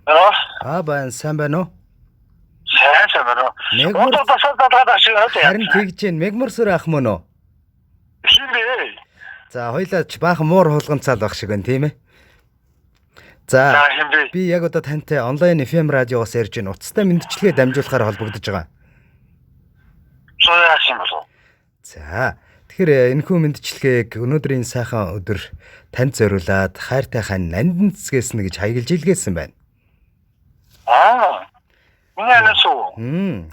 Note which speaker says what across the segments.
Speaker 1: Байна, сайн байна уу?
Speaker 2: Сайн байна уу?
Speaker 1: Мегмар
Speaker 2: Одоо бас дагаад ашиг байна.
Speaker 1: харин тэгж जैन мегмөрсөр ах мөн үү?
Speaker 2: Хинбэ.
Speaker 1: За хоёлаа ч баахан муур хулгамцаал байх шиг байна тийм ээ. За
Speaker 2: Хинбэ.
Speaker 1: би яг одоо тантай онлайн FM радиогоос ярьж байна. Утастай мэдчилгээ дамжуулахаар холбогдож байгаа.
Speaker 2: Соёо юм болов.
Speaker 1: За тэгэхээр энэхүү мэдчилгээг өнөөдрийн сайхан өдөр танд зориулаад хайртай хань нандин цэцгээснэ гэж хаягилж илгээсэн байна.
Speaker 2: Миний анасуу.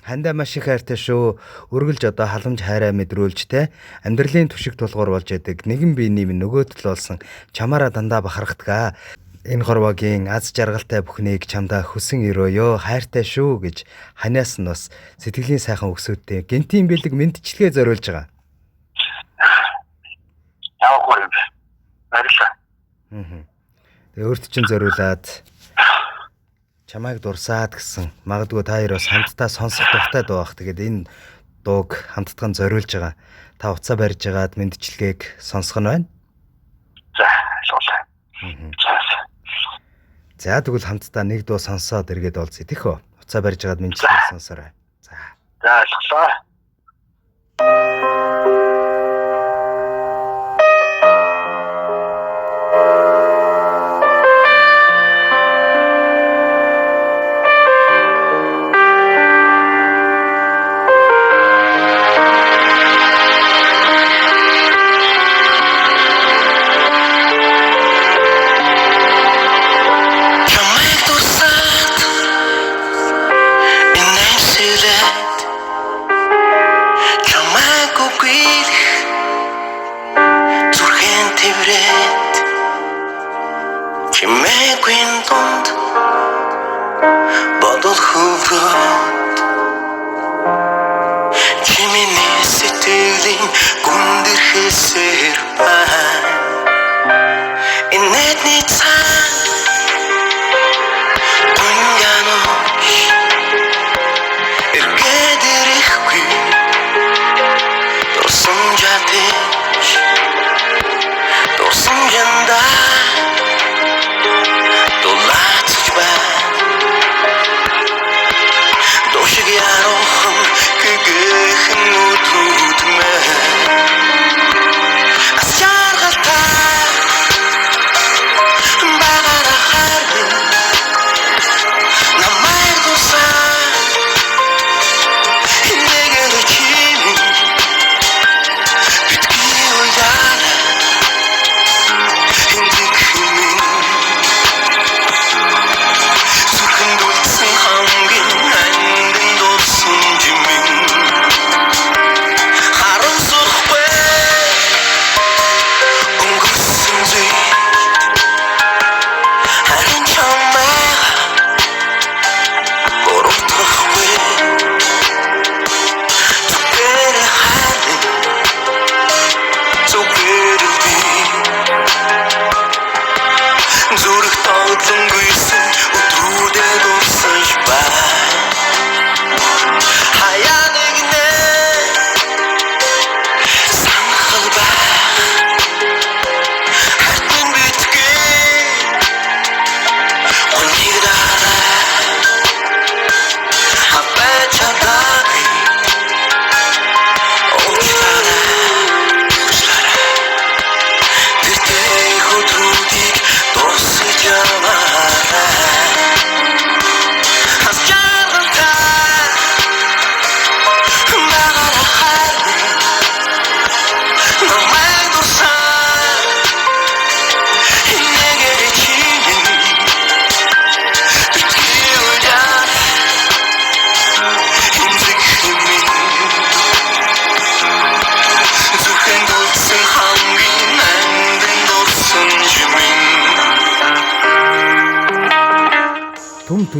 Speaker 1: Хандаа маш их хайртай шүү. Үргэлж одоо халамж хайраа мэдрүүлж те амьдралын түшиг тулгуур болж яадаг нэгэн биений минь нөгөө төл болсон чамаараа дандаа бахархдаг. Энэ хорвогийн аз жаргалтай бүхнийг чамдаа хүсэн өрөөё хайртай шүү гэж ханаас нь бас сэтгэлийн сайхан өгсөдтэй гентийн бэлэг мэдчилгээ зориулж байгаа.
Speaker 2: Яахгүй юм. Баярлалаа.
Speaker 1: Тэгээ өөрт чинь зориулаад чамайг дурсаад гэсэн магадгүй та хоёр бас хамтдаа сонсох дуртай дуу бах. Тэгээд энэ дууг хамтдаа зориулж байгаа. Та уцаа барьж агаад мэдчилгээг сонсох нь байна.
Speaker 2: За, суулаа.
Speaker 1: За тэгвэл хамтдаа нэг дуу сонсоод эргээд олзъя тийхөө. Уцаа барьж агаад мэдчилгээг сонсоорой. За.
Speaker 2: За, ойлголоо.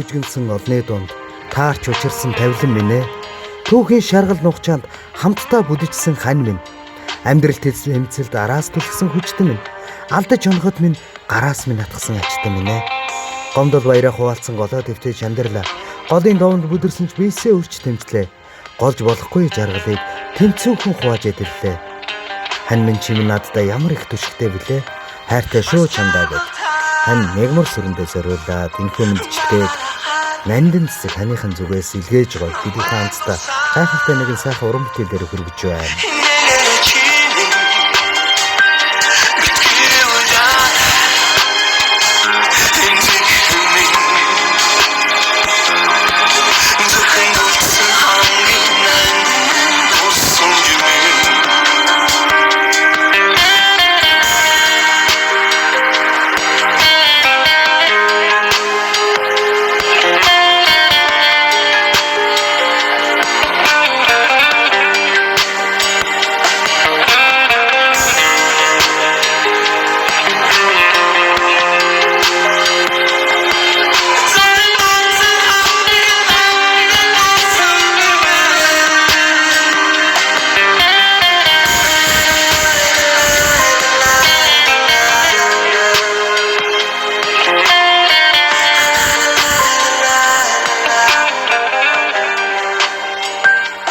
Speaker 1: Түжигнсэн олны дунд таарч учирсан тавилан минь ээ. Түүхийн шаргал нухчаанд хамтдаа бүдичсэн хань минь. Амьдрал төлсөн эмцэлд араас түлхсэн хүчтэн минь. Алдаж оноход минь гараас минь атгсан ачтан минь ээ. Гомдол баяраа хуваалцсан голоо дэвтэж амьдралаа. Голын довонд бүдэрсэн ч бийсээ өрч тэмцлээ. Голж болохгүй жаргалыг тэмцүүхэн хувааж идэрлээ. Хань минь чим надтай ямар их түшигтэй билээ. Хайртай шүү чамдаа гэж. тань мегмар сүрэндээ зориулаад энэхүү мэдчилгээг нандин цэцэг ханыхын зүгээс илгээж байгаа бидний хамтдаа гайхалтай нэгэн сайхан уран бүтээлээр хүргэж байна.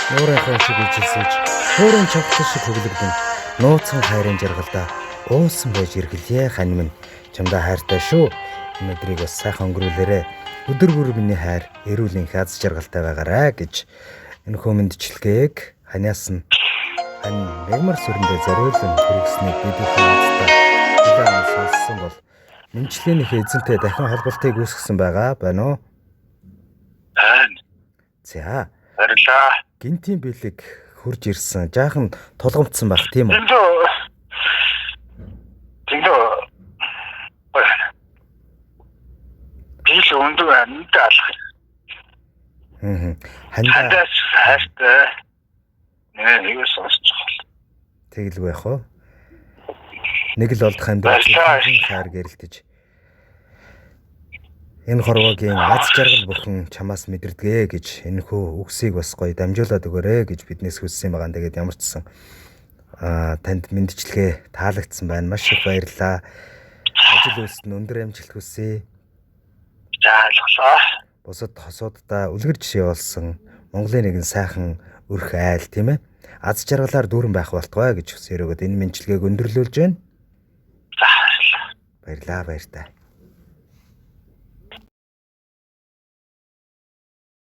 Speaker 1: Нуурынхан шиг ижилсэж, хөөрөн чавхлах шиг хөглөгдөн, нууцхан хайрын жаргалда уусан байж иргэлээ хань минь. Чамдаа хайртай шүү. Өнөөдрийг бас сайхан өнгөрүүлээрэ. Өдөр бүр миний хайр, эрүүл энх аз жаргалтай байгаарай гэж энэхүү мэдчилгээг ханаас нь хань мегмар сүрэндээ зориулсан хүргэснийг бидний хамтдаа удаан сонссон бол мэдчилгээнийхээ эзэнтэй дахин холболтыг үүсгэсэн байгаа байна уу?
Speaker 2: байна.
Speaker 1: За.
Speaker 2: Баярлалаа.
Speaker 1: Гинтийн бэлэг хурж ирсэн. Жаахан тулгамдсан байх тийм үү?
Speaker 2: Тэндөө. Бил өндөр амьд алах. Хандаас хайртай. Нэг сонсож байна.
Speaker 1: Тэгэл байх уу? Нэг л олдох амьд хайр гэрэлтэж. Энэ хорвогийн аз жаргал бүхэн чамаас мэдэрдэгэ гэж энэхүү үгсийг бас гоё дамжуулаад өгөөрэй гэж биднээс хүссэн байгаа. Тэгээд ямар ч сан танд мэдчилгээ таалагдсан байна. Маш их баярлалаа. Ажил үйлсэнд өндөр амжилт хүсье.
Speaker 2: Заалглаа.
Speaker 1: Бусад хосуудаа үлгэр жишээ болсон Монголын нэгэн сайхан өрх айл тийм ээ. Аз жаргалаар дүүрэн байх болтугай гэж хүсээрөөд энэ мэдчилгээг өндөрлүүлж байна.
Speaker 2: За баярлалаа.
Speaker 1: Баярлалаа баяртай.